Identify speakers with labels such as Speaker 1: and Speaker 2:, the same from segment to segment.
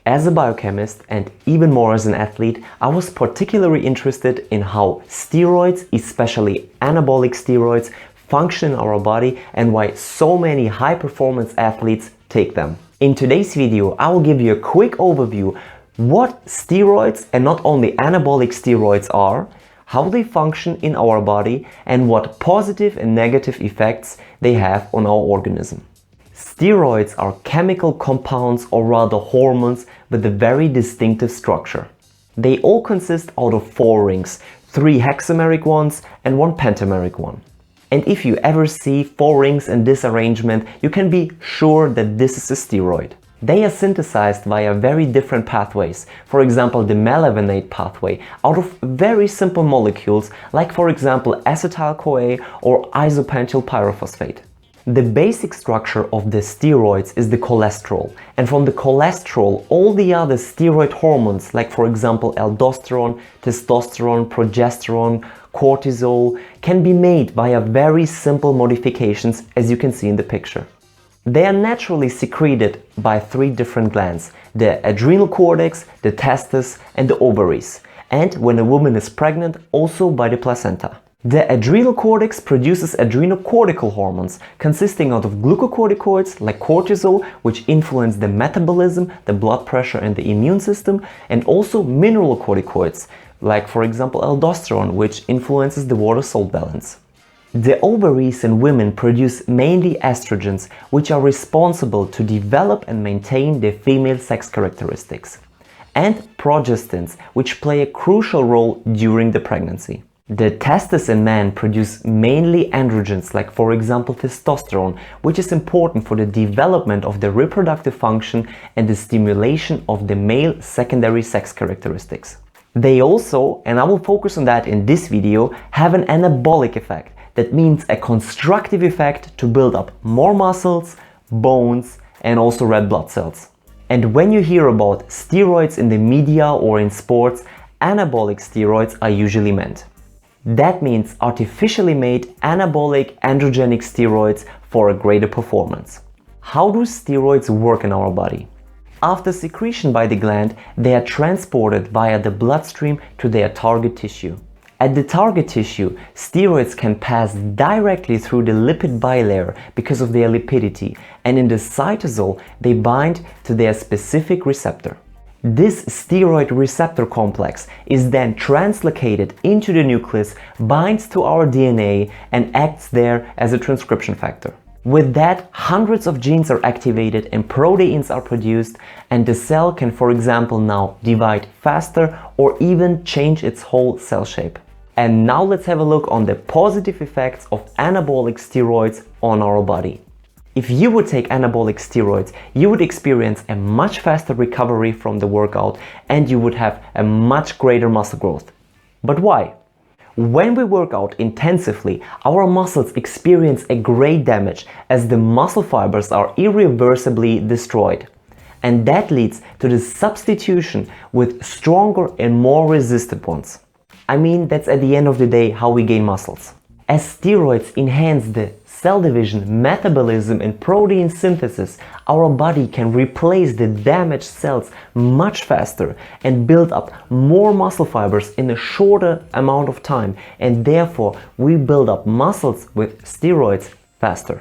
Speaker 1: As a biochemist and even more as an athlete, I was particularly interested in how steroids, especially anabolic steroids, function in our body and why so many high-performance athletes take them. In today's video, I will give you a quick overview what steroids and not only anabolic steroids are, how they function in our body, and what positive and negative effects they have on our organism. Steroids are chemical compounds, or rather hormones, with a very distinctive structure. They all consist out of 4 rings, 3 hexameric ones and 1 pentameric one. And if you ever see 4 rings in this arrangement, you can be sure that this is a steroid. They are synthesized via very different pathways, for example the malevenate pathway, out of very simple molecules like for example acetyl-CoA or isopentyl pyrophosphate. The basic structure of the steroids is the cholesterol, and from the cholesterol all the other steroid hormones like for example aldosterone, testosterone, progesterone, cortisol can be made via very simple modifications, as you can see in the picture. They are naturally secreted by 3 different glands: the adrenal cortex, the testes and the ovaries, and when a woman is pregnant, also by the placenta. The adrenal cortex produces adrenocortical hormones consisting out of glucocorticoids like cortisol, which influence the metabolism, the blood pressure and the immune system, and also mineralocorticoids like for example aldosterone, which influences the water-salt balance. The ovaries in women produce mainly estrogens, which are responsible to develop and maintain their female sex characteristics, and progestins, which play a crucial role during the pregnancy. The testes in men produce mainly androgens like for example testosterone, which is important for the development of the reproductive function and the stimulation of the male secondary sex characteristics. They also, and I will focus on that in this video, have an anabolic effect. That means a constructive effect to build up more muscles, bones and also red blood cells. And when you hear about steroids in the media or in sports, anabolic steroids are usually meant. That means artificially made anabolic androgenic steroids for a greater performance. How do steroids work in our body? After secretion by the gland, they are transported via the bloodstream to their target tissue. At the target tissue, steroids can pass directly through the lipid bilayer because of their lipidity, and in the cytosol they bind to their specific receptor. This steroid receptor complex is then translocated into the nucleus, binds to our DNA and acts there as a transcription factor. With that, hundreds of genes are activated and proteins are produced, and the cell can for example now divide faster or even change its whole cell shape. And now let's have a look on the positive effects of anabolic steroids on our body. If you would take anabolic steroids, you would experience a much faster recovery from the workout and you would have a much greater muscle growth. But why? When we work out intensively, our muscles experience a great damage as the muscle fibers are irreversibly destroyed. And that leads to the substitution with stronger and more resistant ones. I mean, that's at the end of the day how we gain muscles. As steroids enhance the cell division, metabolism and protein synthesis, our body can replace the damaged cells much faster and build up more muscle fibers in a shorter amount of time, and therefore we build up muscles with steroids faster.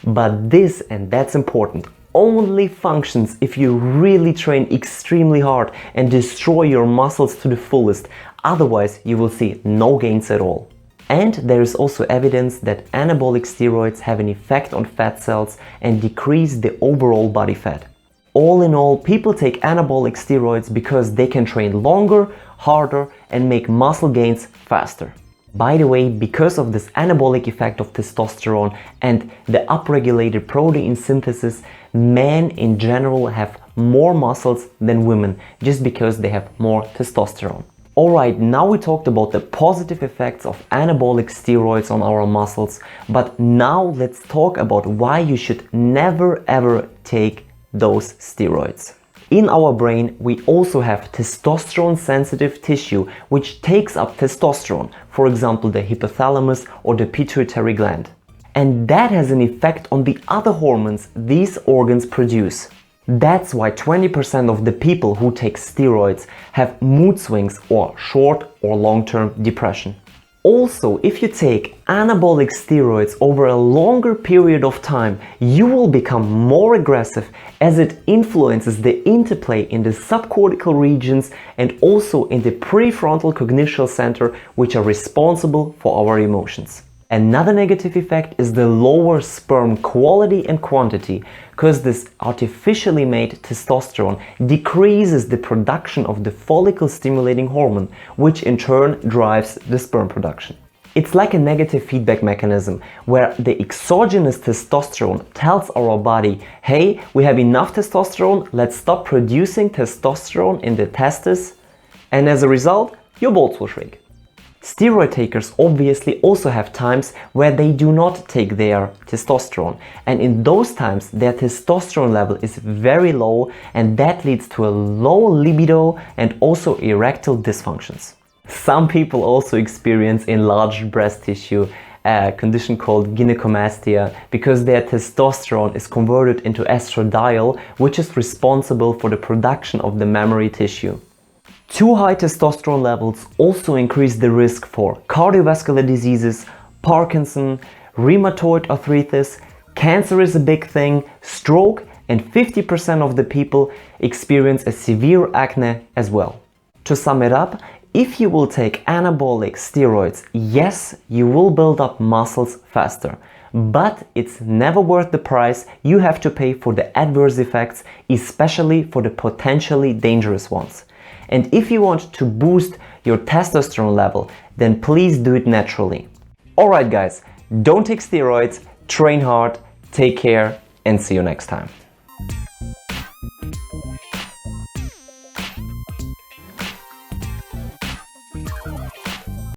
Speaker 1: But this, and that's important, only functions if you really train extremely hard and destroy your muscles to the fullest. Otherwise, you will see no gains at all. And there is also evidence that anabolic steroids have an effect on fat cells and decrease the overall body fat. All in all, people take anabolic steroids because they can train longer, harder, and make muscle gains faster. By the way, because of this anabolic effect of testosterone and the upregulated protein synthesis, men in general have more muscles than women just because they have more testosterone. Alright, now we talked about the positive effects of anabolic steroids on our muscles, but now let's talk about why you should never ever take those steroids. In our brain, we also have testosterone-sensitive tissue which takes up testosterone, for example the hypothalamus or the pituitary gland. And that has an effect on the other hormones these organs produce. That's why 20% of the people who take steroids have mood swings or short or long-term depression. Also, if you take anabolic steroids over a longer period of time, you will become more aggressive as it influences the interplay in the subcortical regions and also in the prefrontal cognition center, which are responsible for our emotions. Another negative effect is the lower sperm quality and quantity, because this artificially made testosterone decreases the production of the follicle-stimulating hormone, which in turn drives the sperm production. It's like a negative feedback mechanism where the exogenous testosterone tells our body, hey, we have enough testosterone, let's stop producing testosterone in the testes, and as a result, your balls will shrink. Steroid takers obviously also have times where they do not take their testosterone, and in those times their testosterone level is very low, and that leads to a low libido and also erectile dysfunctions. Some people also experience enlarged breast tissue, a condition called gynecomastia, because their testosterone is converted into estradiol, which is responsible for the production of the mammary tissue. Too high testosterone levels also increase the risk for cardiovascular diseases, Parkinson, rheumatoid arthritis, cancer is a big thing, stroke, and 50% of the people experience a severe acne as well. To sum it up, if you will take anabolic steroids, yes, you will build up muscles faster, but it's never worth the price you have to pay for the adverse effects, especially for the potentially dangerous ones. And if you want to boost your testosterone level, then please do it naturally. Alright guys, don't take steroids, train hard, take care, and see you next time.